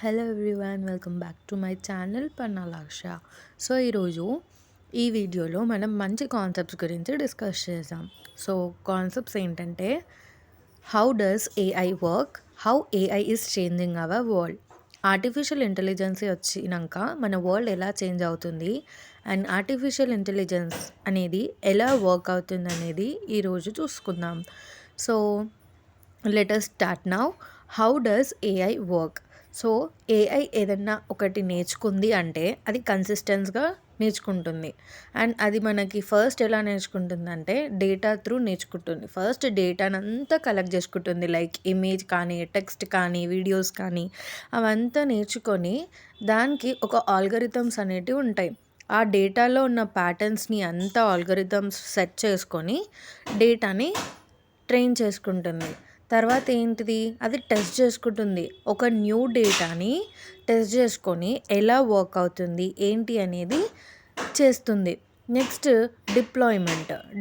Hello everyone, welcome back to my channel Pannalaksha. So ఈరోజు ఈ వీడియోలో మనం మంచి కాన్సెప్ట్స్ గురించి డిస్కస్ చేద్దాం. సో కాన్సెప్ట్స్ ఏంటంటే, how does AI work, how AI is changing our world. Artificial intelligence వచ్చినాక మన వరల్డ్ ఎలా చేంజ్ అవుతుంది అండ్ ఆర్టిఫిషియల్ ఇంటెలిజెన్స్ అనేది ఎలా వర్క్ అవుతుంది అనేది ఈరోజు చూసుకుందాం. So let us start now. How does AI work? So AI ఏదన్నా ఒకటి నేర్చుకుంది అంటే అది కన్సిస్టెన్స్గా నేర్చుకుంటుంది. అండ్ అది మనకి ఫస్ట్ ఎలా నేర్చుకుంటుందంటే డేటా త్రూ నేర్చుకుంటుంది. ఫస్ట్ డేటానంతా కలెక్ట్ చేసుకుంటుంది, లైక్ ఇమేజ్ కానీ, టెక్స్ట్ కానీ, వీడియోస్ కానీ, అవంతా నేర్చుకొని దానికి ఒక ఆల్గరిథమ్స్ అనేటివి ఉంటాయి. ఆ డేటాలో ఉన్న ప్యాటర్న్స్ని అంతా ఆల్గరిథమ్స్ సెట్ చేసుకొని డేటాని ట్రైన్ చేసుకుంటుంది. తర్వాత ఏంటిది, అది టెస్ట్ చేసుకుంటుంది. ఒక న్యూ డేటాని టెస్ట్ చేసుకొని ఎలా వర్క్ అవుతుంది ఏంటి అనేది చేస్తుంది. నెక్స్ట్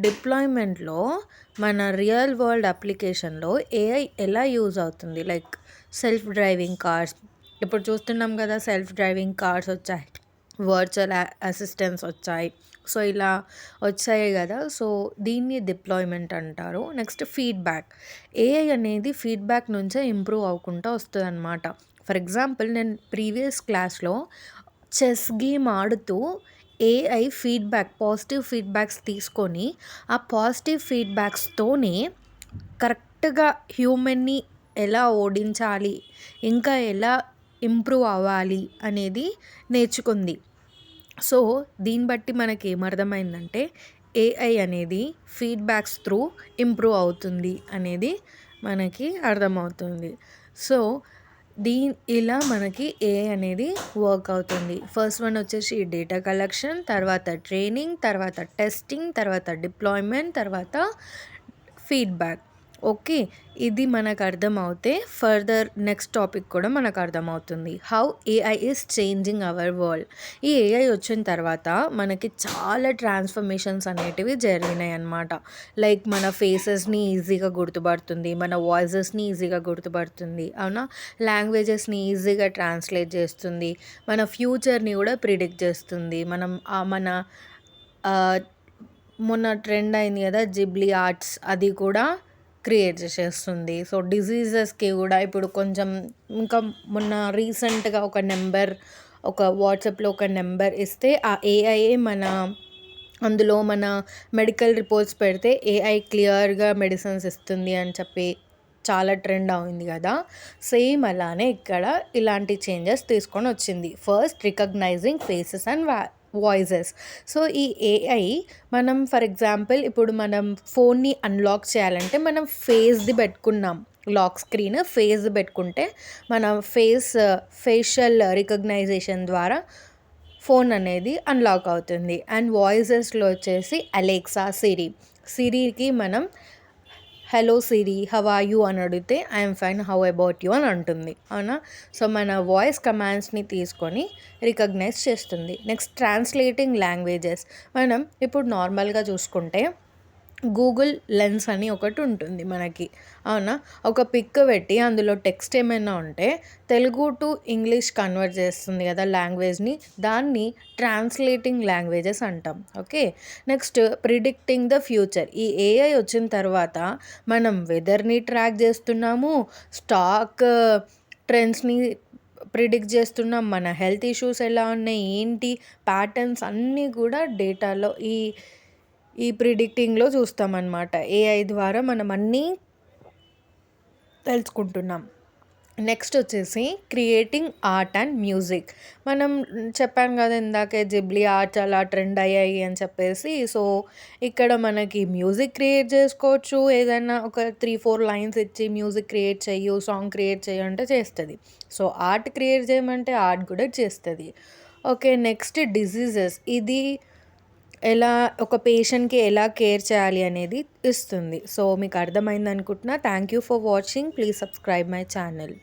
డిప్లాయ్మెంట్లో మన రియల్ వరల్డ్ అప్లికేషన్లో ఏఐ ఎలా యూజ్ అవుతుంది, లైక్ సెల్ఫ్ డ్రైవింగ్ కార్స్. ఇప్పుడు చూస్తున్నాం కదా, సెల్ఫ్ డ్రైవింగ్ కార్స్ వచ్చాయి, వర్చువల్ అసిస్టెంట్స్ వచ్చాయి. సో ఇలా వచ్చాయి కదా, సో దీన్ని డిప్లాయ్మెంట్ అంటారు. నెక్స్ట్ ఏఐ అనేది ఫీడ్బ్యాక్ నుంచే ఇంప్రూవ్ అవ్వకుండా వస్తుంది అనమాట. ఫర్ ఎగ్జాంపుల్, నేను ప్రీవియస్ క్లాస్లో చెస్ గేమ్ ఆడుతూ ఏఐ పాజిటివ్ ఫీడ్బ్యాక్స్ తీసుకొని ఆ పాజిటివ్ ఫీడ్బ్యాక్స్తోనే కరెక్ట్గా హ్యూమన్ని ఎలా ఓడించాలి, ఇంకా ఎలా ఇంప్రూవ్ అవ్వాలి అనేది నేర్చుకుంది. సో దీన్ని బట్టి మనకి ఏమర్థమైందంటే ఏఐ అనేది ఫీడ్బ్యాక్స్ త్రూ ఇంప్రూవ్ అవుతుంది అనేది మనకి అర్థమవుతుంది. సో ఇలా మనకి ఏఐ అనేది వర్క్ అవుతుంది. ఫస్ట్ వన్ వచ్చేసి డేటా కలెక్షన్, తర్వాత ట్రైనింగ్, తర్వాత టెస్టింగ్, తర్వాత డిప్లాయ్మెంట్, తర్వాత ఫీడ్బ్యాక్. ఓకే, ఇది మనకు అర్థమవుతే ఫర్దర్ నెక్స్ట్ టాపిక్ కూడా మనకు అర్థమవుతుంది. How AI is changing our world. ఈ ఏఐ వచ్చిన తర్వాత మనకి చాలా ట్రాన్స్ఫర్మేషన్స్ అనేటివి జరిగినాయి అన్నమాట. లైక్ మన ఫేసెస్ని ఈజీగా గుర్తుపడుతుంది, మన వాయిసెస్ని ఈజీగా గుర్తుపడుతుంది, అవునా, లాంగ్వేజెస్ని ఈజీగా ట్రాన్స్లేట్ చేస్తుంది, మన ఫ్యూచర్ని కూడా ప్రిడిక్ట్ చేస్తుంది. మన మొన్న ట్రెండ్ అయింది కదా జిబ్లీ ఆర్ట్స్, అది కూడా క్రియేట్ చేసేస్తుంది. సో డిజీజెస్కి కూడా ఇప్పుడు కొంచెం ఇంకా మొన్న రీసెంట్గా ఒక వాట్సాప్లో ఒక నెంబర్ ఇస్తే ఆ ఏఐఏ అందులో మన మెడికల్ రిపోర్ట్స్ పెడితే ఏఐ క్లియర్గా మెడిసిన్స్ ఇస్తుంది అని చెప్పి చాలా ట్రెండ్ అయింది కదా. సేమ్ అలానే ఇక్కడ ఇలాంటి చేంజెస్ తీసుకొని వచ్చింది. First recognizing faces and voices. So ఈ ఏఐ మనం ఫర్ ఎగ్జాంపుల్ ఇప్పుడు మనం ఫోన్ని అన్లాక్ చేయాలంటే మనం ఫేస్ది పెట్టుకున్నాం, లాక్ స్క్రీన్ ఫేస్ పెట్టుకుంటే మన ఫేషియల్ రికగ్నైజేషన్ ద్వారా ఫోన్ అనేది అన్లాక్ అవుతుంది. అండ్ వాయిసెస్లో వచ్చేసి అలెక్సా, సిరికి మనం hello Siri, how are you అని అడిగితే I'm fine, how about you అని అంటుంది, అవునా. సో మన వాయిస్ కమాండ్స్ని తీసుకొని రికగ్నైజ్ చేస్తుంది. Next translating languages. మనం ఇప్పుడు నార్మల్గా చూసుకుంటే గూగుల్ లెన్స్ అని ఒకటి ఉంటుంది మనకి, అవునా. ఒక పిక్ పెట్టి అందులో టెక్స్ట్ ఏమైనా ఉంటే తెలుగు టు ఇంగ్లీష్ కన్వర్ట్ చేస్తుంది కదా లాంగ్వేజ్ని, దాన్ని ట్రాన్స్లేటింగ్ లాంగ్వేజెస్ అంటాం. Okay, next predicting the future. ఈ ఏఐ వచ్చిన తర్వాత మనం వెదర్ని ట్రాక్ చేస్తున్నాము, స్టాక్ ట్రెండ్స్ని ప్రిడిక్ట్ చేస్తున్నాం, మన హెల్త్ ఇష్యూస్ ఎలా ఉన్నాయి ఏంటి ప్యాటర్న్స్ అన్నీ కూడా డేటాలో ఈ ప్రిడిక్టింగ్లో చూస్తామన్నమాట. ఏఐ ద్వారా మనం అన్నీ తెలుసుకుంటున్నాం. నెక్స్ట్ వచ్చేసి క్రియేటింగ్ ఆర్ట్ అండ్ మ్యూజిక్. మనం చెప్పాను కదా ఇందాకే జిబ్లీ ఆర్ట్స్ అలా ట్రెండ్ అయ్యాయి అని చెప్పేసి. సో ఇక్కడ మనకి మ్యూజిక్ క్రియేట్ చేసుకోవచ్చు, ఏదైనా ఒక 3-4 లైన్స్ ఇచ్చి మ్యూజిక్ క్రియేట్ చెయ్యు, సాంగ్ క్రియేట్ చెయ్యు అంటే చేస్తుంది. సో ఆర్ట్ క్రియేట్ చేయమంటే ఆర్ట్ కూడా చేస్తుంది. Okay, next diseases. ఇది ఎలా ఒక పేషెంట్కి ఎలా కేర్ చేయాలి అనేది ఇస్తుంది. సో మీకు అర్థమైంది అనుకుంటున్నా. Thank you for watching. Please subscribe my channel.